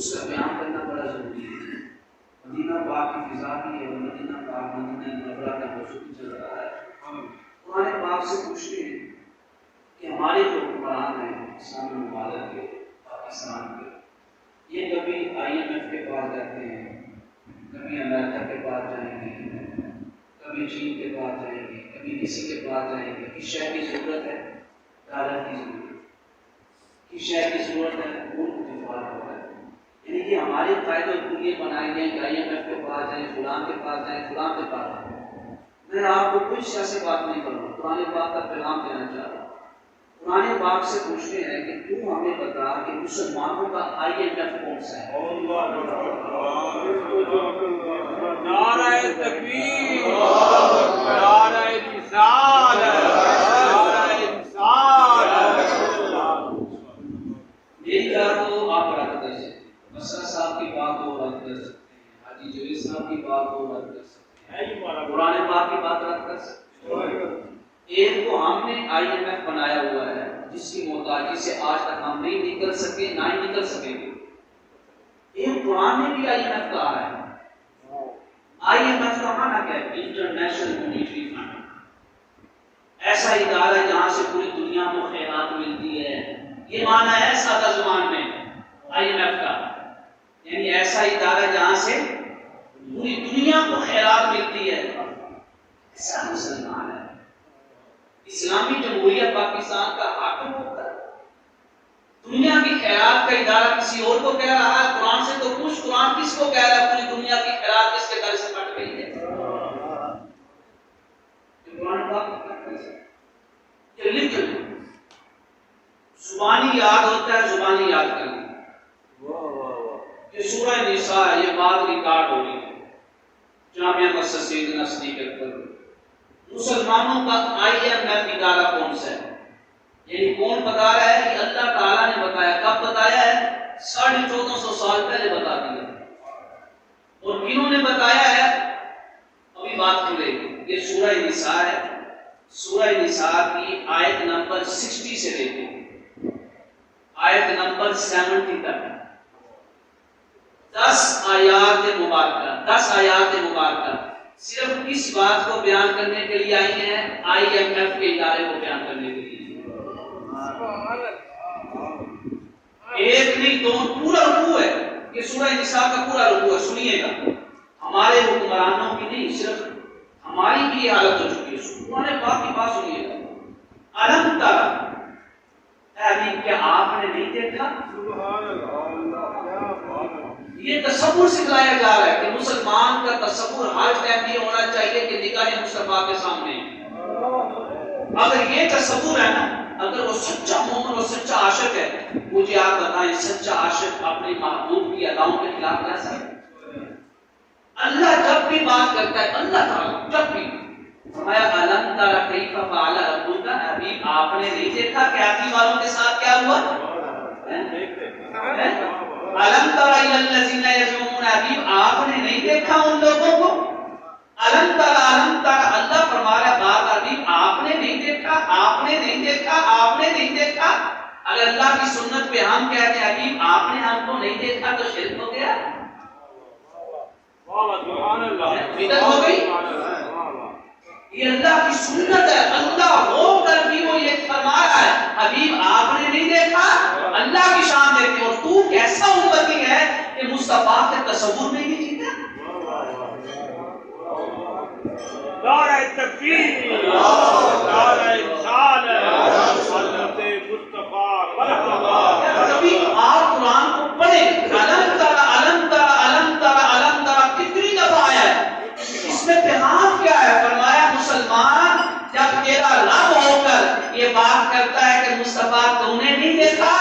اس کا بیان کرنا بڑا ضروری ہے۔ مدینہ پاک کی فضا بھی ہے، مدینہ پاک مدینہ منورہ کا موضوع بھی چل رہا ہے۔ قرآن پاک سے پوچھتے ہیں کہ ہمارے جو حکمران ہیں اسلامی ممالک کے، پاکستان کے، یہ کبھی آئی ایم ایف کے پاس جاتے ہیں، کبھی امریکہ کے پاس جائیں گے، کبھی چین کے پاس جائیں گے، کبھی کسی کے پاس جائیں گے۔ کس شے کی ضرورت ہے؟ ڈالر کی ضرورت ہے۔ کس شے کی ضرورت ہے؟ ملک دفاع ہوتا ہے۔ یعنی کہ ہمارے قائد اور یہ بنائے گئے کہ آئی ایم ایف کے پاس جائیں، فلاں کے پاس جائیں، فلاں کے پاس جائیں۔ میں آپ کو کچھ سیاسی بات نہیں کروں، قرآن پاک کا پیغام دینا چاہ رہا ہوں۔ قرآن پاک سے پوچھتے ہیں کہ تو ہمیں بتا کہ مسلمانوں کا آئی ایم ایف کون سا ہے؟ نعرہ تکبیر، نعرہ رسالت، نعرہ رسالت۔ میری بات تو آپ رد کر سکتے ہیں، مسئلہ صاحب کی بات ہو رد کر سکتے ہیں، حاجی جوید صاحب کی بات ہو رد کر سکتے ہیں، قرآن پاک کی بات رد کر سکتے ہیں۔ ایک کو ہم نے آئی ایم ایف بنایا ہوا ہے جس کی محتاجی سے آج تک ہم نہیں نکل سکے، نہ ہی نکل سکیں گے۔ ایک قرآن نے بھی آئی ایم ایف کہا ہے۔ آئی ایم ایف کا معنی کیا ہے؟ انٹرنیشنل مانیٹری فنڈ، ایسا ادارہ ہے جہاں سے پوری دنیا کو خیرات ملتی ہے۔ یہ معنی ہے سادہ زبان میں آئی ایم ایف کا، یعنی ایسا ادارہ جہاں سے پوری دنیا کو خیرات ملتی ہے۔ ایسا مسلمان ہے۔ اسلامی جمہوریہ پاکستان کا حاکم ہو کر دنیا کی خیرات کا ادارہ کسی اور کو کہہ رہا ہے۔ قرآن سے تو پوچھ، قرآن کس کو کہہ رہا ہے پوری دنیا کی خیرات کس کے گھر سے بٹ گئی ہے؟ قرآن پاک یہ لکھ لیں، زبانی یاد ہوتا ہے، زبانی یاد کر لیں۔ یہ سورہ نساء ہے، یہ بات ریکارڈ ہو رہی ہے جامعہ مسجد سیدنا صدیق اکبر۔ مسلمانوں کا آئی ایم ایف ادارہ کون سا ہے؟ یعنی کون بتا رہا ہے کہ اللہ تعالیٰ نے بتایا۔ کب بتایا ہے؟ 1450 سال پہلے بتا دیا۔ اور کنہوں نے بتایا ہے؟ ابھی بات کھلے گی۔ یہ سورہ نساء ہے، سورہ نساء کی آیت نمبر 60 سے لے کے آیت نمبر 70 تک 10 آیات مبارکہ صرف اس بات کو بیان کرنے کے لیے آئی ہیں، آئی ایم ایف کے ادارے کو بیان کرنے کے لیے۔ ایک نہیں، دو، پورا رکوع ہے یہ سورہ نساء کا پورا رکوع ہے۔ سنیے گا، ہمارے حکمرانوں کی نہیں، صرف ہماری بھی حالت ہو چکی ہے۔ قرآن پاک کی بات سنیے گا۔ الم ترى، کیا آپ نے نہیں دیکھا؟ یہ تصور سکھلایا جا رہا ہے کہ مسلمان کا تصور ہر ٹائم یہ ہونا چاہیے کہ نگاہ مصطفیٰ کے سامنے۔ اگر یہ تصور ہے نا، اگر وہ سچا مومن اور سچا عاشق ہے، مجھے آپ بتائیں سچا عاشق اپنے محبوب کی اداؤں کے خلاف جا سکتا ہے؟ اللہ جب بھی بات کرتا ہے، اللہ تعالیٰ جب بھی فرمایا الم تر کیف فعل ربک، ابھی آپ نے نہیں دیکھا کہ آپ کی والوں کے ساتھ کیا ہوا؟ الم تر الی الذین یزعمون، ابھی آپ نے نہیں دیکھا ان لوگوں کو؟ الم تر اللہ فرما رہا ہے بار بار، ابھی آپ نے نہیں دیکھا، آپ نے نہیں دیکھا، آپ نے نہیں دیکھا۔ اگر اللہ کی سنت پہ ہم کہتے ہیں ابھی آپ نے ہم کو نہیں دیکھا تو شرک ہو گیا، بدعت ہو گئی۔ یہ اللہ کی سنت ہے، اللہ ہو کر بھی وہ یہ فرما رہا ہے حبیب آپ نے نہیں دیکھا۔ اللہ کی شان دیکھتے، اور تو کیسا امتی ہے کہ مصطفیٰ کے تصور میں نہیں جیتا۔ نعرہ تکبیر، نعرہ رسالت، حضرت مصطفیٰ مرحبا۔ کبھی آپ قرآن کو پڑھیں، الم ترى کتنی دفعہ آیا ہے، اس میں پیغام کیا ہے؟ فرمایا مسلمان جب تیرا رب ہو کر یہ بات کرتا ہے کہ مصطفیٰ تو نے نہیں دیکھا،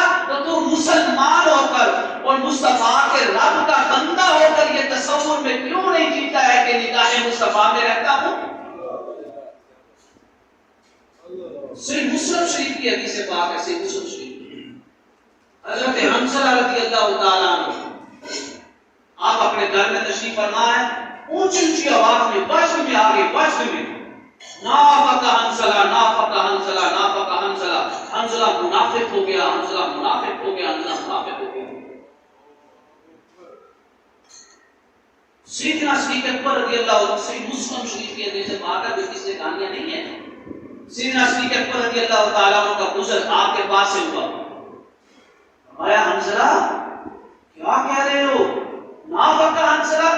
تو مسلمان ہو کر اور مصطفیٰ کے رب کا بندہ ہو کر یہ تصور میں کیوں نہیں جیتا ہے کہ نگاہ مصطفیٰ میں رہتا ہوں؟ صرف مسلم شریف کی حدیث پاک ہے، صرف مسلم شریف۔ حضرت حنظلہ رضی اللہ تعالیٰ عنہ آپ اپنے گھر میں تشریف فرما ہے، اونچی اونچی آواز میں وجد میں آگے وجد میں نافق حنظلہ، نافق حنظلہ، نافق حنظلہ، حنظلہ منافق ہو گیا، حنظلہ منافق ہو گیا، حنظلہ منافق ہو گیا۔ سیدنا صدیق اکبر رضی اللہ عنہ سے مسلم شریف کی حدیث پاک ہے، جو کس سے کہانیاں نہیں ہیں. سیدنا صدیق اکبر رضی اللہ تعالیٰ عنہ کا گزر آپ کے پاس سے ہوا. فرمایا حنظلہ کیا کہہ رہے ہو؟ نافق حنظلہ،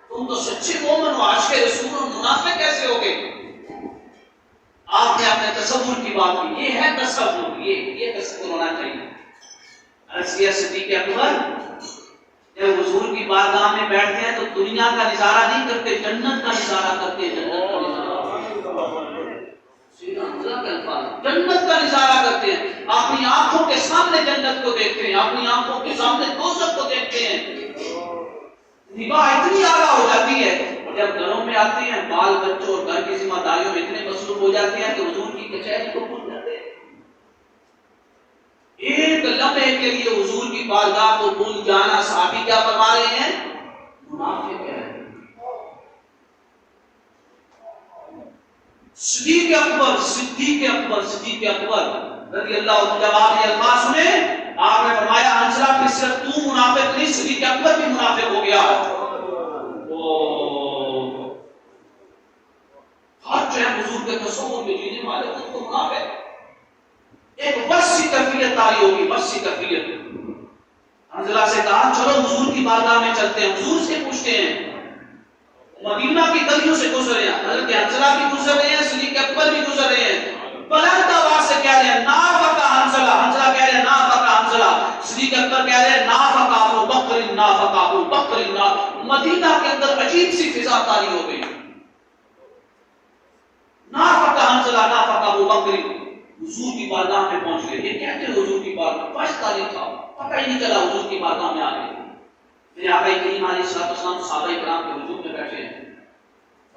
تم تو سچے مومن ہو، عاشق رسول ہو، منافق کیسے ہو گے؟ آپ نے اپنے تصور کی بات کی. یہ ہے تصور، یہ تصور ہونا چاہیے. عرض کیا صدیق اکبر جب حضور کی بارگاہ میں بیٹھتے ہیں تو دنیا کا نظارہ نہیں کرتے، جنت کا نظارہ کرتے ہیں. جنت کا نظارہ، جنت کا نظارہ کرتے ہیں. اپنی آنکھوں کے سامنے جنت کو دیکھتے ہیں، اپنی آنکھوں کے سامنے دوزخ کو دیکھتے ہیں. نگاہ اتنی اعلیٰ ہو جاتی ہے. جب گھروں میں آتے ہیں بال بچوں اور گھر کی ذمہ داریوں میں اتنے مصروف ہو جاتے ہیں کہ حضور کی کچہری کو بھول جاتے ہیں. ایک لمحے کے لیے حضور کی بارگاہ کو بھول جانا. صحابی کیا فرما رہے ہیں؟ منافق ہے. صدیق اکبر رضی اللہ عنہ جب آپ نے الفاظ سنے، آپ نے فرمایا حنظلہ پھر صرف تو منافق نہیں، صدیق اکبر بھی منافق ہو گیا. ہر جو ہے حضور کے تصور میں جینے والے خود کو منافق. ایک وسیع کیفیت تاری ہوگی، وسیع کیفیت. حنظلہ سے کہا چلو حضور کی بارگاہ میں چلتے ہیں. حضور سے پوچھتے ہیں. مدینہ کی گلیوں سے گزر رہے ہیں، حضرت حنظلہ بھی گزر رہے ہیں، صدیق اکبر بھی گزر رہے ہیں. بلند آواز سے کہہ رہے ہیں نافق حنظلہ. حنظلہ کہہ رہے ہیں نافق حنظلہ. صدیق اکبر کہہ رہے ہیں نافق ابو بکر، نافق ابو بکر. مدینہ کے اندر عجیب سی فضا تاری ہو گئی. نافق حنظلہ، نافق ابو بکر. حضور کی بارگاہ میں پہنچ گئے. یہ کہتے ہیں حضور کی بارگاہ پہنچتا نہیں تھا، پتہ ہی نہیں چلا حضور کی بارگاہ میں آ گئے. میرے آقا کریم علیہ السلام صحابہ کرام کے حضور میں بیٹھے ہیں.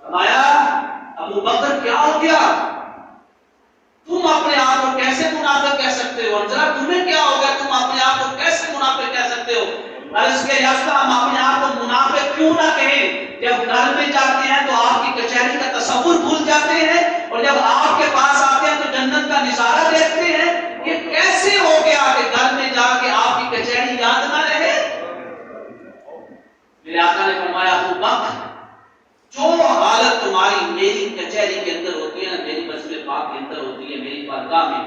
فرمایا ابو بکر کیا ہو گیا؟ تم اپنے آپ کو کیسے منافق کہہ سکتے ہو؟ حنظلہ تمہیں کیا ہو گیا؟ تم اپنے آپ کو کیسے منافق کہہ سکتے ہو؟ عرض کیا یا رسول اللہ، ہم اپنے آپ کو منافق کیوں نہ کہیں؟ جب گھر میں جاتے ہیں تو آپ کی کچہری کا تصور بھول جاتے ہیں، اور جب آپ کے پاس آتے ہیں تو جنت کا نظارہ دیکھتے ہیں. یہ کیسے ہو گیا کہ گھر میں جا کے آپ کی کچہری یاد نہ رہے؟ میرے آقا نے فرمایا ابو بکر جو حالت تمہاری میری کچہری کے اندر ہوتی ہے نا، میری مسجد پاک کے اندر ہوتی ہے، میری بارگاہ میں،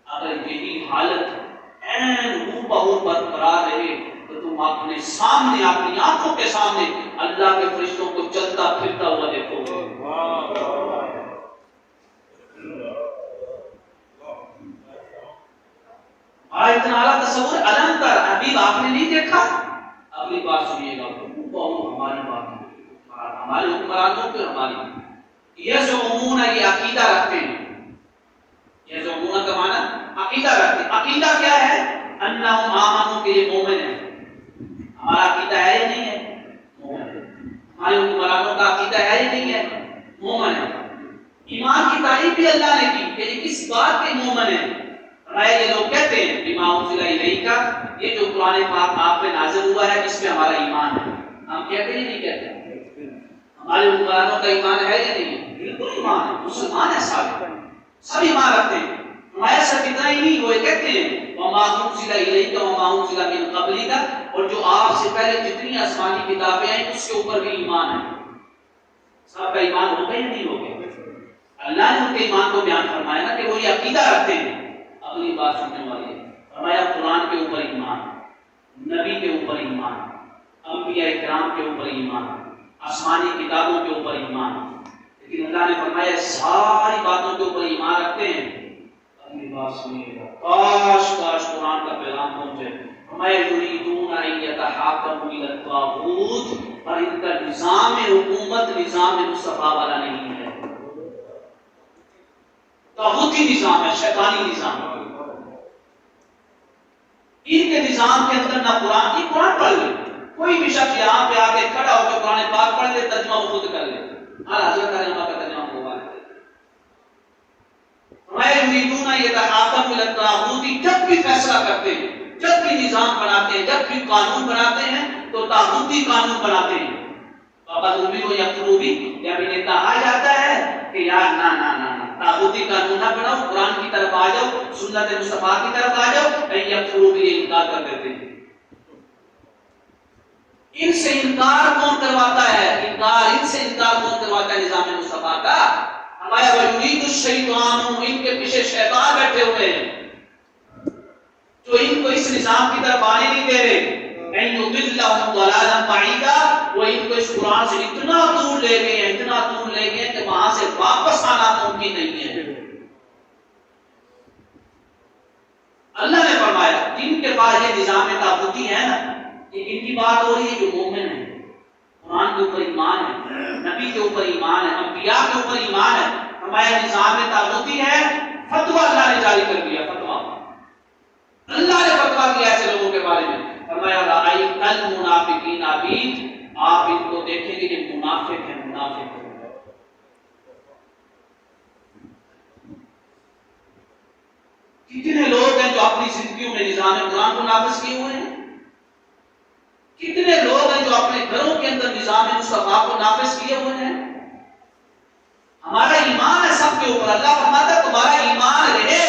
اگر یہی حالت عین ہو بہو برقرار رہے تو تم اپنے سامنے، اپنی آنکھوں کے سامنے اللہ کے فرشتوں کو چلتا پھرتا ہوا دیکھو گے. اتنا اعلیٰ تصور علم کر ابھی آپ نے نہیں دیکھا. اگلی بات سنیے گا، ہماری بات ہمارے حکمرانوں کے ہماری یہ جو عموماً یہ عقیدہ رکھتے ہیں، یہ جو عموماً کا معنی عقیدہ رکھتے ہیں. عقیدہ کیا ہے؟ انہم آمنوا کہ یہ مومن ہے. ہمارا عقیدہ ہے یا نہیں ہے؟ مومن. ہمارے حکمرانوں کا عقیدہ ہے یا نہیں ہے؟ مومن ہے. ایمان کی تعریف بھی اللہ نے کی کہ یہ کس بات کے مومن ہے. یہ لوگ کہتے ہیں بما انزل الیک، یہ جو قرآن پاک آپ پہ نازل ہوا ہے اس پہ ہمارا ایمان ہے. ہم کہتے ہیں نہیں کہتے؟ ہمارے حکمرانوں کا ایمان ہے یا نہیں ہے؟ بالکل ایمان ہے. مسلمان ہیں سب ایمان رکھتے ہیں. ہمارے ساتھ اتنا ہی نہیں ہوئے کہتے ہیں وما انزل الیک وما انزل من قبلک، اور جو آپ سے پہلے جتنی آسمانی کتابیں ہیں اس کے اوپر بھی ایمان ہے. سب کا ایمان ہو گیا یا نہیں ہو گیا؟ اللہ نے ان کے ایمان کو بیان فرمایا نا کہ وہ یہ عقیدہ رکھتے ہیں. اگلی بات سننے والی ہے. فرمایا قرآن کے اوپر ایمان، نبی کے اوپر ایمان، انبیاء کرام کے اوپر ایمان، آسمانی کتابوں کے اوپر ایمان. لیکن اللہ نے فرمایا ساری باتوں کے اوپر ایمان رکھتے ہیں. اگلی بات سنیے گا، کاش قرآن کا پیغام پہنچے. فرمایا یریدون ان یتحاکموا الی الطاغوت، اور ان کا نظام حکومت نظام مصطفیٰ والا نہیں ہے، طاغوتی نظام ہے، شیطانی نظام ہے. ان کے نظام کے اندر نہ قرآن پڑھ لے. کوئی بھی شخص یہاں پہ آ کے کھڑا ہو کے قرآن پاک پڑھ لے، ترجمہ وہ خود کر لے. حضرت علیہ کا ترجمہ ہوا ہے. یریدون یتحاکموا الی الطاغوت، جب بھی فیصلہ کرتے ہیں، جب بھی نظام بناتے ہیں، جب بھی قانون بناتے ہیں تو طاغوتی قانون بناتے ہیں. بابا ظلمی کو یکفروا بھی، جب انہیں کہا جاتا ہے کہ یار نہ طاغوتی قانون نہ بناؤ، قرآن کی طرف آ جاؤ، سنت مصطفیٰ کی طرف آ جاؤ، یکفروا بھی انکار کر دیتے ہیں. ان سے انکار کون کرواتا ہے؟ ان سے انکار کون کرواتا ہے نظام مصطفیٰ کا؟ ہمارا وجود الشیطان، ان کے پیچھے شیطان بیٹھے ہوئے ہیں جو ان کو اس نظام کی طرف آنے نہیں دے رہے۔ وہ ان کو اس قرآن سے اتنا دور لے گئے ہیں، اتنا دور لے گئے کہ وہاں سے واپس آنا ممکن نہیں ہے۔ اللہ نے فرمایا جن کے پاس یہ نظام طاغوتی ہے نا، ان کی بات ہو رہی ہے جو مومن ہے، قرآن کے اوپر ایمان ہے، نبی کے اوپر ایمان ہے، انبیاء کے اوپر ایمان ہے۔ ہمارا نظام طاغوتی ہے، فتویٰ اللہ نے جاری کر دیا، فتویٰ اللہ نے فتویٰ کیا ایسے لوگوں کے بارے میں۔ فرمایا رأیت المنافقین بھی، آپ ان کو دیکھیں گے کہ منافق ہیں، منافق ہیں۔ کتنے لوگ ہیں جو اپنی زندگیوں میں نظام قرآن کو نافذ کیے ہوئے ہیں؟ کتنے لوگ ہیں جو اپنے گھروں کے اندر نظام مصطفیٰ کو نافذ کیے ہوئے ہیں؟ ہمارا ایمان ہے سب کے اوپر۔ اللہ فرماتا ہے تمہارا ایمان رہے،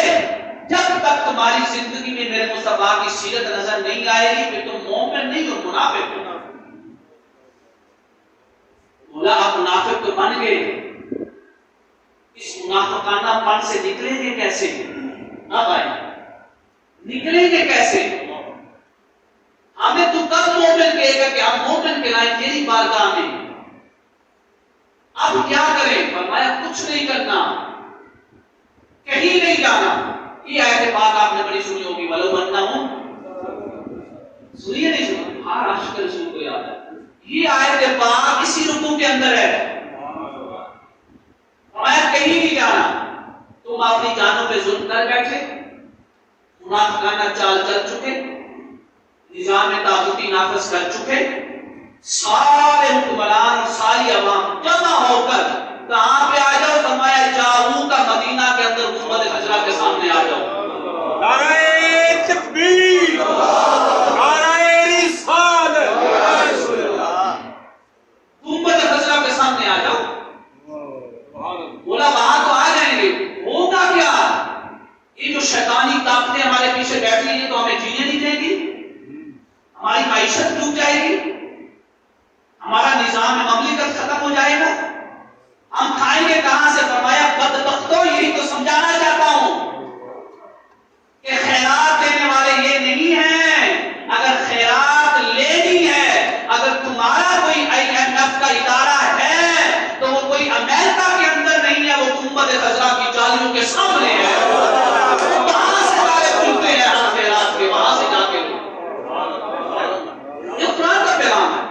جب تک تمہاری زندگی میں میرے مصطفیٰ کی سیرت نظر نہیں آئے گی پھر تم مومن نہیں ہو، منافق ہو۔ بولا آپ منافق تو بن گئے، اس منافقانہ پن سے نکلیں گے کیسے؟ اب آئے نکلیں گے کیسے؟ ہمیں تو کب مومن کہے گا کہ ہم مومن کہلائیں تیری بارگاہ میں؟ اب کیا کریں؟ فرمایا کچھ نہیں کرنا، کہیں نہیں جانا۔ یہ آیت پاک آپ نے بڑی سنی ہوگی، ولو انہم، سنیے نہیں سنا؟ ہر عاشق رسول کو یاد ہے یہ آیت پاک اسی رکوع کے اندر ہے۔ فرمایا کہیں نہیں جانا، تم اپنی جانوں پہ ظلم کر بیٹھے، منافقانہ چال چل چکے، نظام طاغوتی نافذ کر چکے، سارے حکمران اور ساری عوام جمع ہو کر کہاں پہ آ جاؤ؟ فرمایا جاؤ کا مدینہ کے اندر گنبد خضرا کے سامنے آ جاؤ۔ نعرہ تکبیر، نعرہ رسالت، گنبد خضرا کے سامنے آ جاؤ۔ بولا وہاں تو آ جائیں گے، ہوگا کیا؟ یہ جو شیطانی طاقتیں ہمارے پیچھے بیٹھی ہیں تو ہمیں جینے نہیں دیں گی، ہماری معیشت ڈوب جائے گی، ہمارا نظام مملکت ختم ہو جائے گا، ہم کھائیں گے کہاں سے؟ فرمایا بدبختوں یہی تو سمجھانا چاہتا ہوں کہ خیرات دینے والے یہ نہیں ہیں۔ اگر خیرات لینی ہے، اگر تمہارا کوئی IMF کا ادارہ ہے تو وہ کوئی امریکہ کے اندر نہیں ہے، وہ گنبد خضرا کی جالیوں کے سامنے ہے۔ وہاں سے سارے کھلتے ہیں ہر خیرات کے، وہاں سے جا کے یہ قرآن کا پیغام ہے۔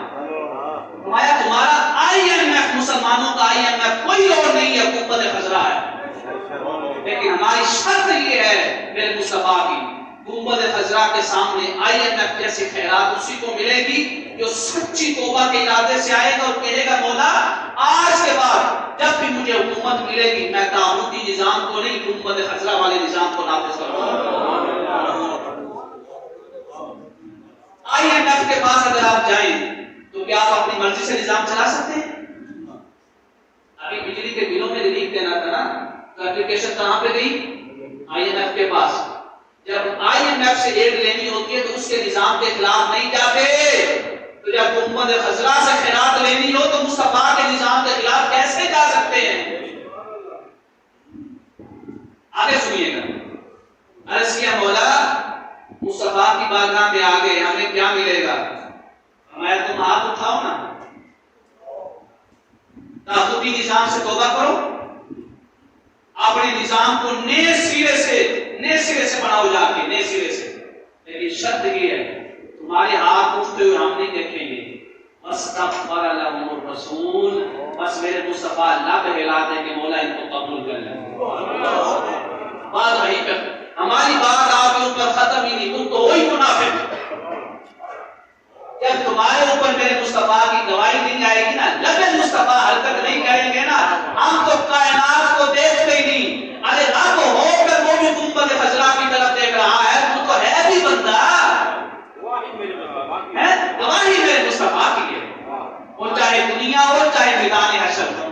فرمایا تمہارا IMF، مسلمانوں کا IMF کوئی اور نہیں ہے، گنبد خضرا ہے۔ لیکن ہماری شرط یہ ہے میرے مصطفیٰ کی، گنبد خضرا کے سامنے IMF جیسی خیرات اسی کو ملے گی جو سچی توبہ کے ارادے سے آئے گا اور کہے گا مولا آج کے بعد جب بھی مجھے حکومت ملے گی میں طاغوتی نظام کو نہیں، گنبد خضرا والے نظام کو نافذ کروں گا۔ IMF کے پاس اگر آپ جائیں تو کیا آپ اپنی مرضی سے نظام چلا سکتے ہیں؟ ابھی بجلی کے بلوں میں ریلیف دینا تھا نا، تو اپلیکیشن کہاں پہ گئی؟ IMF کے پاس۔ جب IMF سے ایڈ لینی ہوتی ہے تو اس کے نظام کے خلاف نہیں جاتے، تو جب گنبد خضرا سے خیرات لینی ہو تو مصطفیٰ کے نظام کے خلاف کیسے جا سکتے ہیں؟ آگے سنیے گا۔ عرض کیا مولا مصطفیٰ کی بارگاہ میں آ گئے، ہمیں کیا ملے گا؟ ہمیں تم ہاتھ اٹھاؤ نا، طاغوتی نظام سے توبہ کرو، اپنے نظام کو نئے سرے سے بناؤ، جا کے نئے سرے سے۔ لیکن شرط یہ ہے تمہارے ہاتھ اٹھتے ہوئے ہم نہیں دیکھیں گے۔ واستغفر لهم الرسول، بس میرے مصطفیٰ اللہ پہ ہلا دیں کہ مولا ان کو قبول کر لیں۔ بات وہیں پہ، ہماری بات آپ کے اوپر ختم ہی نہیں، تم تو وہی منافق۔ جب تمہارے اوپر میرے مصطفیٰ کی گواہی نہیں آئے گی نا، لبے مصطفیٰ حرکت نہیں کریں گے نا، ہم تو کائنات کو دیکھتے ہی نہیں۔ ارے رب ہو کر وہ بھی گنبد خضرا کی طرف دیکھ رہا ہے، تو ہے بھی بندہ، گواہی میرے مصطفیٰ کی ہے، وہ چاہے دنیا ہو چاہے میدان حشر ہو۔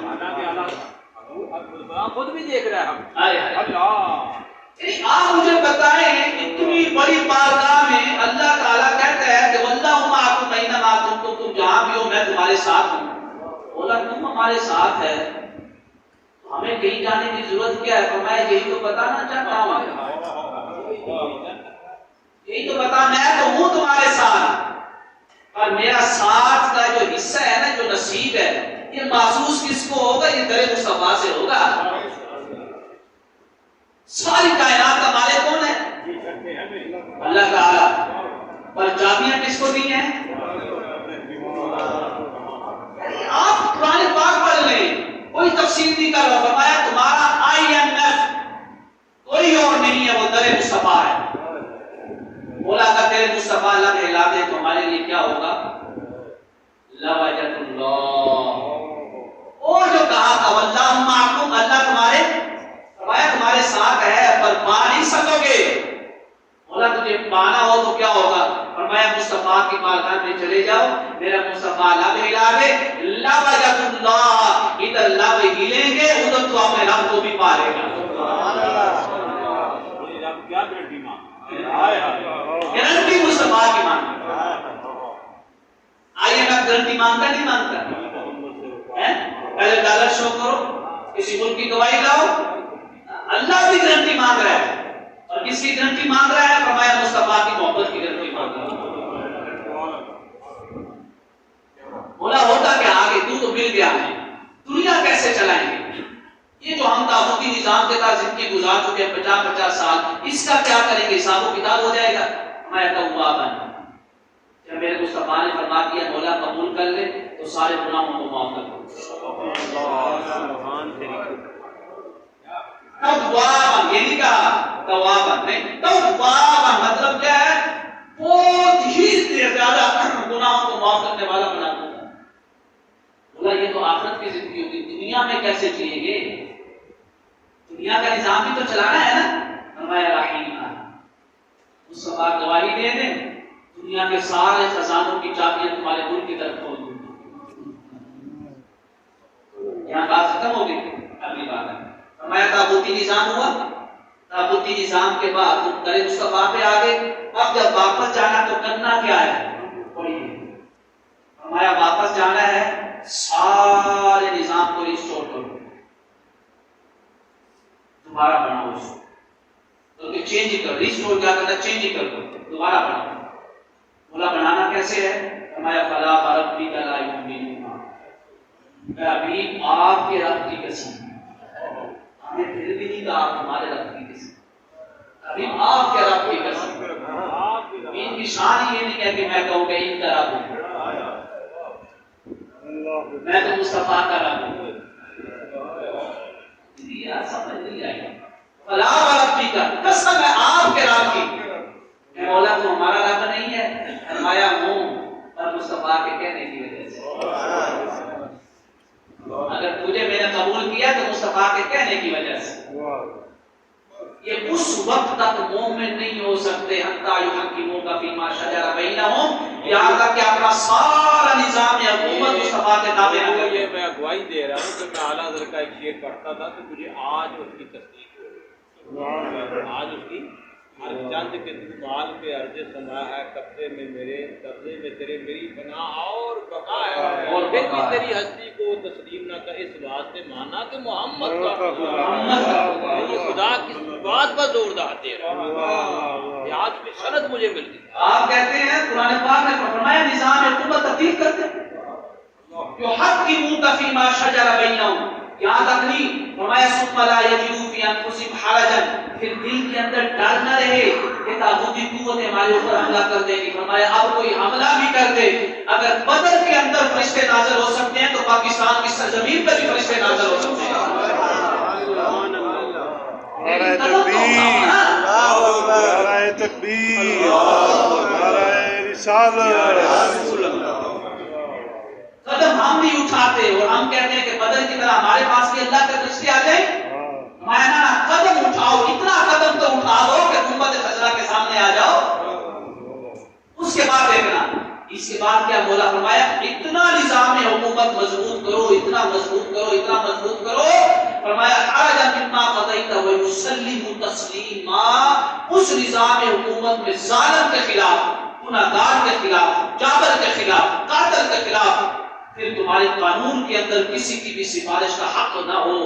خود بھی دیکھ رہا ہے ہم۔ اللہ آپ مجھے بتائیں اتنی بڑی بارگاہ میں اللہ تعالیٰ کہتا ہے کہ واللہ معکم اینما کنتم، تم تمہارے ساتھ ہوں. بولا تم ہمارے ساتھ ہے ہمیں کہیں جانے کی ضرورت کیا ہے؟ فرمایا یہی تو بتانا چاہتا ہوں, یہی تو بتا, میں تو ہوں تمہارے ساتھ, اور میرا ساتھ کا جو حصہ ہے نا, جو نصیب ہے, یہ محسوس کس کو ہوگا؟ یہ در مصطفیٰ سے ہوگا. ساری کائنات کا مالک کون ہے؟ اللہ تعالی. اور چابیاں کس کو دی ہیں؟ آپ قرآن پاک پڑھ لیں, کوئی تفسیر نہیں کر رہا. فرمایا تمہارا IMF کوئی اور نہیں ہے, وہ در مصطفیٰ ہے. بولا اگر تیرے مصطفیٰ اللہ ہلا دے تو ہمارے لیے کیا ہوگا؟ لوجت اللہ. وہ جو کہا تھا واللہ معکم, اللہ تمہارے, فرمایا تمہارے ساتھ ہے پر پا نہیں سکو گے. بولا تجھے پانا ہو تو کیا ہوگا؟ فرمایا مصطفیٰ کی بارگاہ میں چلے جاؤ, میرا مصطفیٰ لب ہلا دے, لوجت اللہ, ادھر لب ہلیں گے ادھر تو اپنے رب کو بھی پا لے گا. کیا گارنٹی مانگ, گارنٹی مصطفیٰ کی مانگتا. آئیے میں گارنٹی مانگتا نہیں مانگتا, پہلے ڈالر شو کرو, کسی ملک کی گواہی لاؤ. اللہ بھی گارنٹی مانگ رہا ہے, اور کس کی گارنٹی مانگ رہا ہے؟ فرمایا مصطفیٰ کی محبت کی گارنٹی مانگ رہا ہے. بولا ہوتا کہ آگے تو مل گیا ہے, دنیا کیسے چلائیں گے؟ یہ جو ہم تاغوتی نظام کے تحت زندگی گزار چکے ہیں 50-50 سال, اس کا کیا کریں گے؟ حساب و کتاب ہو جائے گا. میں توابا, جب میرے مصطفیٰ نے فرما دیا مولا قبول کر لے تو سارے گناہوں کو معاف کر دو. توابا, یہ نہیں کہا توابا نہیں, توابا مطلب کیا ہے؟ بہت ہی زیادہ گناہوں کو معاف کرنے والا بنا دوں. بولا یہ تو آخرت کی زندگی ہوتی, دنیا میں کیسے جئیں گے؟ دنیا کا نظام بھی تو چلانا ہے نا. فرمایا رحیم, مصطفیٰ گواہی دے دیں, دنیا کے سارے خزانوں کی چابیاں تمہارے دل کی طرف کھول دوں. یہاں بات ختم ہو گئی, اگلی بات ہے. فرمایا تابوتی نظام ہوا, تابوتی نظام کے بعد تم در مصطفیٰ پہ آ گئے. اب جب واپس جانا تو کرنا کیا ہے؟ فرمایا واپس جانا ہے, سارے نظام کو ریسٹور کرو, دوبارہ بناؤ اس کو, تو چینج ہی کرو. ریسٹور کیا کرنا؟ چینج ہی کر دو, دوبارہ بناؤ. بولا بنانا کیسے ہے؟ فرمایا فلا ربک لا یؤمنون, میں ابھی آپ کے رب کی قسم, ہمیں پھر بھی نہیں کہا تمہارے رب کی قسم, ابھی آپ کے رب کی قسم. ان کی شان یہ نہیں ہے کہ میں کہوں کہ ان کا رب ہوں, میں تو مصطفیٰ کا رب ہوں. یہ سمجھ نہیں آئی. فلا ربک کا قسم ہے آپ کے رب کی. مولا تو ہمارا رب نہیں ہے. فرمایا ہوں, اور مصطفیٰ کے کہنے کی وجہ سے. اگر تجھے میں نے قبول کیا تو مصطفیٰ کے کہنے کی وجہ سے. یہ اس وقت تک مومن نہیں ہو سکتے حتی یحکموک فیما شجر بینہم, یہاں تک کہ اپنا سارا نظام حکومت مصطفیٰ کے تابع نہ کر. یہ میں گواہی دے رہا ہوں کہ میں اعلیٰ حضرت کا ایک شعر پڑھتا تھا تو مجھے آج اس کی تصدیق ہو رہی. آج اس کی ہر چند کے مال پہ عرض سما ہے, قبضے میں میرے, قبضے میں تیرے میری پناہ اور بقا ہے. اور پھر بھی تیری ہستی کو تسلیم نہ کر, اس واسطے مانا کہ محمد کا یہ خدا کی بات پر زور دے رہا. یہ آج کی سند مجھے مل گئی. آپ کہتے ہیں قرآن پاک نے فرمایا نظام حکومت تبدیل کرتے یحکموک فیما شجر بینہم, یہاں تک نہیں. فرمایا ثم لا یجدوا فی انفسہم حرجا, پھر دل کے اندر ڈر نہ رہے کہ تاغوتی قوت ہمارے اوپر حملہ کر دے گی. فرمایا اب کوئی حملہ بھی کر دے, اگر بدر کے اندر فرشتے نازل ہو سکتے ہیں تو پاکستان کی سرزمین پر بھی فرشتے نازل ہو سکتے ہیں. نعرہ تکبیر, نعرہ تکبیر, نعرہ رسالت. قدم ہم نہیں اٹھاتے اور ہم کہتے ہیں کہ بدر کی طرح ہمارے پاس بھی اللہ کے فرشتے آ جائیں. میں نہ قدم اٹھاؤ, اتنا قدم تو اٹھا دو کہ گنبد خضرا کے سامنے آ جاؤ. اس کے بعد دیکھنا, اس کے بعد کیا مولا فرمایا, اتنا نظام حکومت مضبوط کرو, اتنا مضبوط کرو, اتنا مضبوط کرو. فرمایا خرج مما قضیت ویسلم تسلیما, اس نظام حکومت میں ظالم کے خلاف, گناہگار کے خلاف, جابر کے خلاف, قاتل کے خلاف پھر تمہارے قانون کے اندر کسی کی بھی سفارش کا حق نہ ہو.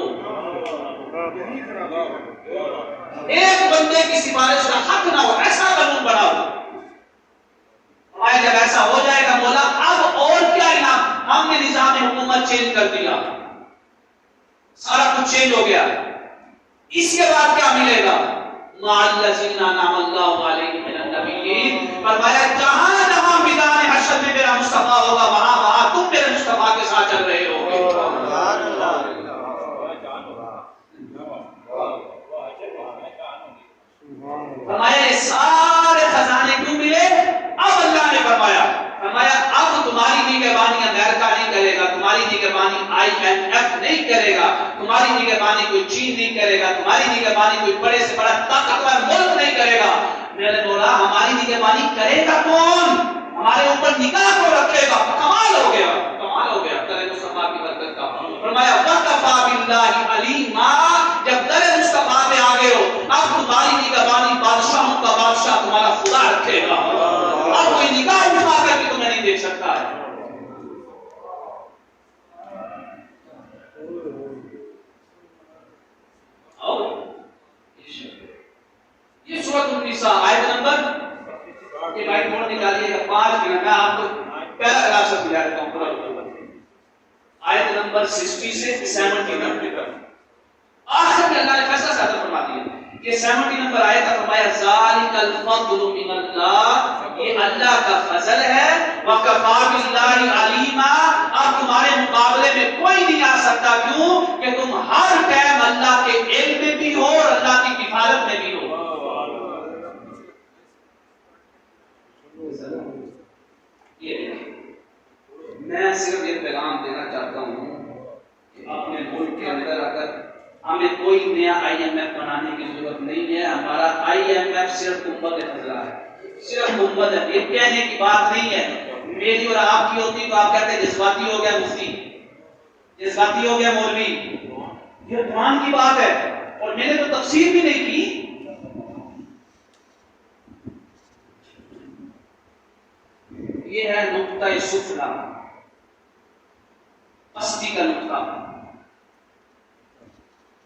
ایک بندے کی سفارش کا حق نہ ہو، ایسا قانون بناؤ. جب ایسا ہو جائے گا مولا اب اور کیا انعام. ہم نے نظام حکومت چینج کر دیا، سارا کچھ چینج ہو گیا، اس کے بعد کیا ملے گا؟ الذین انعم اللہ علیہم من النبیین. فرمایا جہاں جہاں میدان حشر میں میرا مصطفیٰ ہوگا وہاں وہاں تم میرے مصطفیٰ کے ساتھ چل رہے ہو گے. فرمایا یہ سارے خزانے کیوں ملے؟ اب اللہ نے فرمایا اب تمہاری نگہبانی امریکہ نہیں کرے گا، تمہاری نگہبانی IMF نہیں کرے گا، تمہاری نگہبانی کوئی چین نہیں کرے گا، تمہاری نگہبانی کوئی بڑے سے بڑا طاقتور ملک نہیں کرے گا. میرے مولا ہماری نگہبانی کرے گا کون؟ ہمارے اوپر نگاہ کو رکھے گا. کمال ہو گیا، کمال ہو گیا در مصطفیٰ کی برکت کا. فرمایا وَكَفَى بِاللَّهِ عَلِيمًا. جب در مصطفیٰ پہ آ گئے ہو اب تمہاری نگہبانی بادشاہوں کا بادشاہ تمہارا خدا رکھے گا. اب کوئی نگاہ اٹھا کر بھی تمہیں نہیں دیکھ سکتا ہے. یہ سورۃ النساء آیت نمبر یہ بھائی نوٹ نکالیے گا 5 منٹ میں آپ کو پیراگراف سے بجا دیتا ہوں پورا. آیت نمبر 60 سے 70 نمبر تک آخر میں اللہ نے فیصلہ صادر فرما دیا. یہ 70 نمبر آیت ہے. فرمایا ذالک الفضل من اللہ، یہ اللہ کا فضل ہے. وکفا باللہ علیما، اب تمہارے مقابلے میں کوئی نہیں آ سکتا. کیوں کہ تم ہر ٹائم اللہ کے علم میں بھی ہو اور اللہ کی کفالت میں بھی ہو. میں صرف یہ پیغام دینا چاہتا ہوں کہ اپنے ملک کے اندر اگر ہمیں کوئی نیا IMF بنانے کی ضرورت نہیں ہے. ہمارا IMF صرف گنبد خضرا ہے، صرف گنبد ہے. یہ کہنے کی بات نہیں ہے. میری اور آپ کی ہوتی تو آپ کہتے جذباتی ہو گیا مفتی، جذباتی ہو گیا مولوی. یہ قرآن کی بات ہے اور میں نے تو تفسیر بھی نہیں کی. یہ ہے نقطہ سفلی، پستی کا نقطہ،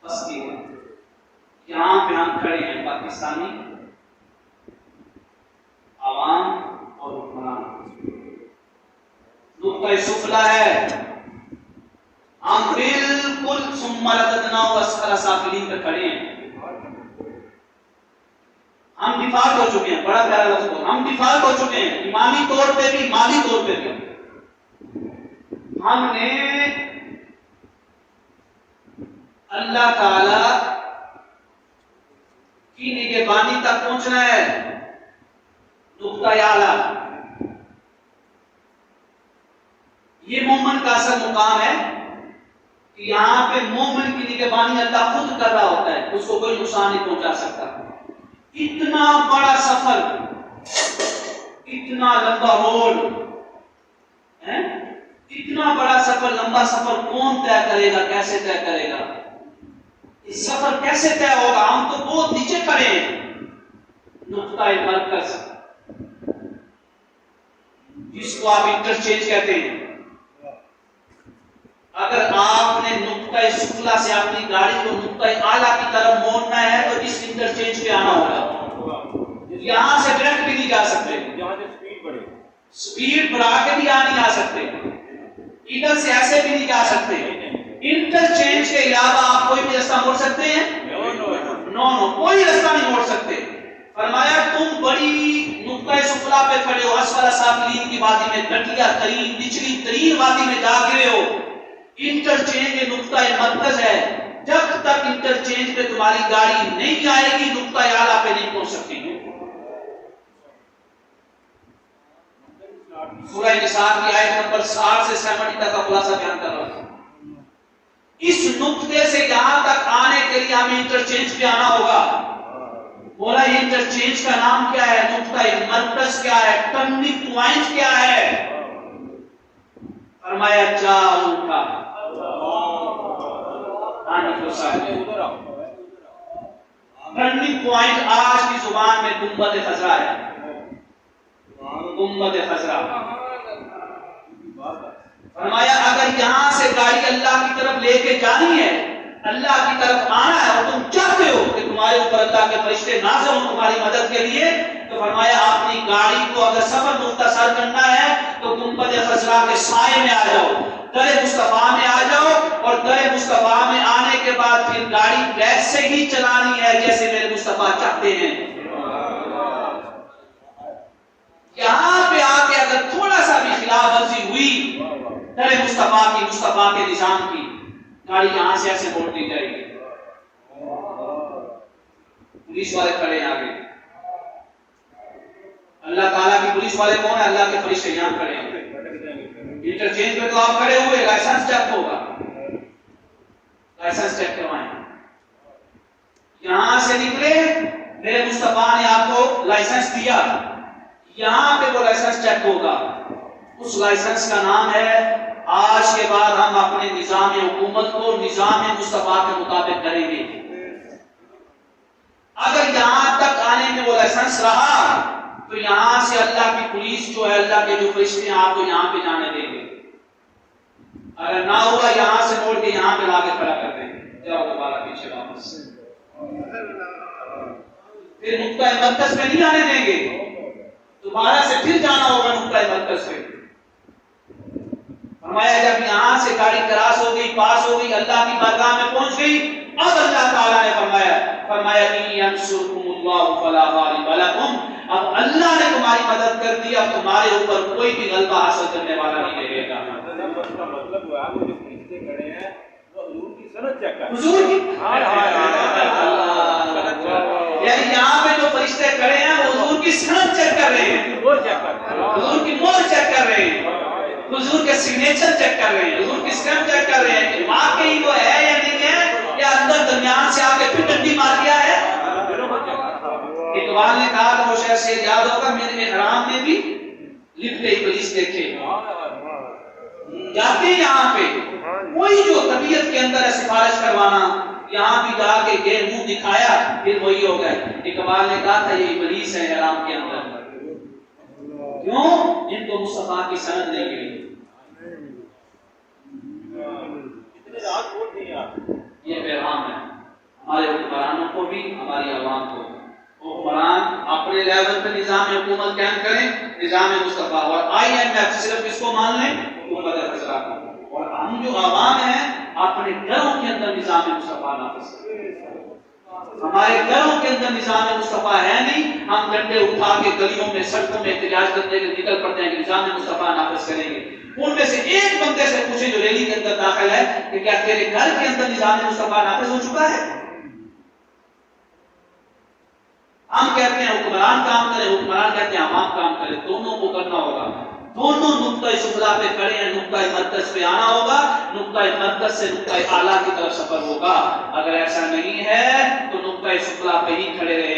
پستی ہے. یہاں پہ ہم کھڑے ہیں پاکستانی عوام اور حکمران. نقطہ سفلی ہے. ہم بالکل ثم رددناہ اسفل سافلین پہ کھڑے ہیں. ہم ڈیفالٹ ہو چکے ہیں. بڑا پیارا لفظ بول، ہم ڈیفالٹ ہو چکے ہیں ایمانی طور پہ بھی مالی طور پہ بھی. ہم نے اللہ تعالی کی نگہبانی تک پہنچنا ہے. نقطہ اعلی یہ مومن کا اصل مقام ہے کہ یہاں پہ مومن کی نگہبانی اللہ خود کر رہا ہوتا ہے، اس کو کوئی نقصان نہیں پہنچا سکتا. اتنا بڑا سفر، اتنا لمبا روڈ، اتنا بڑا سفر، لمبا سفر کون طے کرے گا؟ کیسے طے کرے گا؟ اس سفر کیسے طے ہوگا؟ ہم تو بہت نیچے کھڑے ہیں. نقطہ مرکز جس کو آپ انٹرچینج کہتے ہیں، اگر آپ نے نقطہ سفلی سے اپنی گاڑی کو نقطہ اعلیٰ کی طرف موڑنا ہے تو اس انٹرچینج پہ آنا ہوگا. یہاں سے ڈائریکٹ بھی نہیں جا سکتے، سپیڈ بڑھا کے بھی نہیں آ سکتے، ادھر سے ایسے بھی نہیں جا سکتے. انٹرچینج کے علاوہ آپ کوئی بھی راستہ موڑ سکتے ہیں؟ نو، کوئی راستہ نہیں موڑ سکتے. فرمایا تم بڑی نقطہ سفلی پہ کھڑے ہو، اسفل سافلین کی وادی میں، گھٹیا ترین نچلی ترین وادی میں جا گرے ہو. انٹرچینج نقطہ مرکز ہے. جب تک انٹرچینج پہ تمہاری گاڑی نہیں آئے گی نقطہ اعلیٰ پہ نہیں پہنچ سکتی. سورہ نساء کی آیت نمبر 60 سے 70 تک کا خلاصہ بیان کر رہا ہوں. اس نقطے سے یہاں تک آنے کے لیے ہمیں انٹرچینج پہ آنا ہوگا. بولا یہ انٹرچینج کا نام کیا ہے؟ نقطہ مرکز کیا ہے؟ ٹرننگ پوائنٹ کیا ہے؟ فرمایا جاؤ کا ٹرننگ پوائنٹ آج کی زبان میں گنبد خضرا ہے. گنبد خضرا. فرمایا گاڑی اللہ کی طرف لے کے جانی ہے، اللہ کی طرف آنا ہے، اور تم چاہتے ہو کہ تمہارے اوپر اللہ کے فرشتے نازل ہوں تمہاری مدد کے لیے، تو فرمایا اپنی گاڑی کو اگر سفر مختصر کرنا ہے تو گنبد خضرا کے سائے میں آ جاؤ، در مصطفیٰ میں آ جاؤ، اور در مصطفیٰ میں آنے کے بعد پھر گاڑی ویسے ہی چلانی ہے جیسے میرے مصطفیٰ چاہتے ہیں۔ یہاں پہ آ کے اگر تھوڑا سا بھی خلاف ورزی ہوئی در مصطفیٰ کے نظام کی، گاڑی یہاں سے ایسے موڑ دی جائے گی۔ پولیس والے کھڑے ہیں آگے، اللہ تعالیٰ کی پولیس والے کون ہے؟ اللہ کے فرشتے یہاں کھڑے ہیں۔ انٹرچینج پہ تو آپ کھڑے ہوئے، لائسنس چیک ہوگا، لائسنس چیک کروائیں۔ یہاں سے نکلے، میرے مصطفیٰ نے آپ کو لائسنس دیا، یہاں پہ وہ لائسنس چیک ہوگا، اس لائسنس کا نام ہے آج کے بعد ہم اپنے نظام حکومت کو نظام مصطفیٰ کے مطابق کریں گے۔ اگر یہاں تک آنے میں وہ لائسنس رہا تو یہاں سے اللہ کی پولیس جو ہے، اللہ کے جو فرشتے ہیں، آپ کو یہاں پہ جانے دیں گے۔ اگر نہ ہوا یہاں سے موڑ کے یہاں پہ لا کے کھڑا کر دیں گے، جاؤ دوبارہ پیچھے واپس، پھر نقطۂ مرکز پہ نہیں آنے دیں گے، دوبارہ سے پھر جانا ہوگا نقطۂ مرکز پہ۔ فرمایا جب یہاں سے گاڑی کراس ہو گئی، پاس ہو گئی، اللہ کی بارگاہ میں پہنچ گئی، اب اللہ تعالیٰ نے فرمایا ان ینصرکم اللہ فلا غالب لکم، اب اللہ نے تمہاری مدد کر دی، اب تمہارے اوپر کوئی بھی غلبہ حاصل کرنے والا نہیں رہے گا۔ اس کا مطلب ہوا وہ جو فرشتے کھڑے ہیں وہ حضور کی سند چیک کر، حضور کی یعنی یہاں پہ جو فرشتے کھڑے ہیں وہ حضور کی سند چیک کر رہے ہیں، حضور کی مہر چیک کر رہے ہیں، حضور کے سگنیچر چیک کر رہے ہیں، حضور کی اسٹیمپ چیک کر رہے ہیں کہ واقعی وہ ہے یا نہیں ہے، یا اندر درمیان سے آ کے پھر ڈنڈی مار دیا ہے۔ اقبال نے کہا کہ وہ شہر سے یاد ہوگا، میرے احرام میں بھی لپٹے ابلیس دیکھے، جاتے ہیں یہاں پہ وہی جو طبیعت کے اندر ہے سفارش کروانا، یہاں بھی جا کے غیر منہ دکھایا، پھر وہی ہو گئے۔ اقبال نے کہا تھا یہ ابلیس ہے احرام کے اندر، کیوں؟ ان کو مصطفیٰ کی سند نہیں ملی۔ یہ پیغام ہے ہمارے حکمرانوں کو بھی، ہماری عوام کو۔ حکمران اپنے لیول پہ نظام حکومت قائم کریں، نظام مصطفیٰ، اور IMF صرف اس کو مان لیں، حکومت خضرا کو، اور ہم جو عوام ہیں اپنے گھروں کے اندر نظام مصطفیٰ نافذ کریں۔ ہمارے گھروں کے اندر نظام مصطفیٰ ہے نہیں، ہم ڈنڈے اٹھا کے گلیوں میں سڑکوں میں احتجاج کرنے کے نکل پڑتے ہیں کہ نظام مصطفیٰ نافذ کریں گے۔ ان میں سے ایک بندے سے پوچھیں جو ریلی کے اندر داخل ہے کہ کیا تیرے گھر کے اندر نظام مصطفیٰ نافذ ہو چکا ہے؟ ہم کہتے ہیں حکمران کام کرے، حکمران کہتے ہیں عوام کام کرے، دونوں کو کرنا ہوگا، دونوں نقطۂ سفلا پہ کھڑے ہیں، نقطۂ مرکز پہ آنا ہوگا، نقطۂ مرکز سے نقطۂ اعلیٰ کی طرف سفر ہوگا۔ اگر ایسا نہیں ہے تو نقطۂ سفلا پہ ہی کھڑے رہے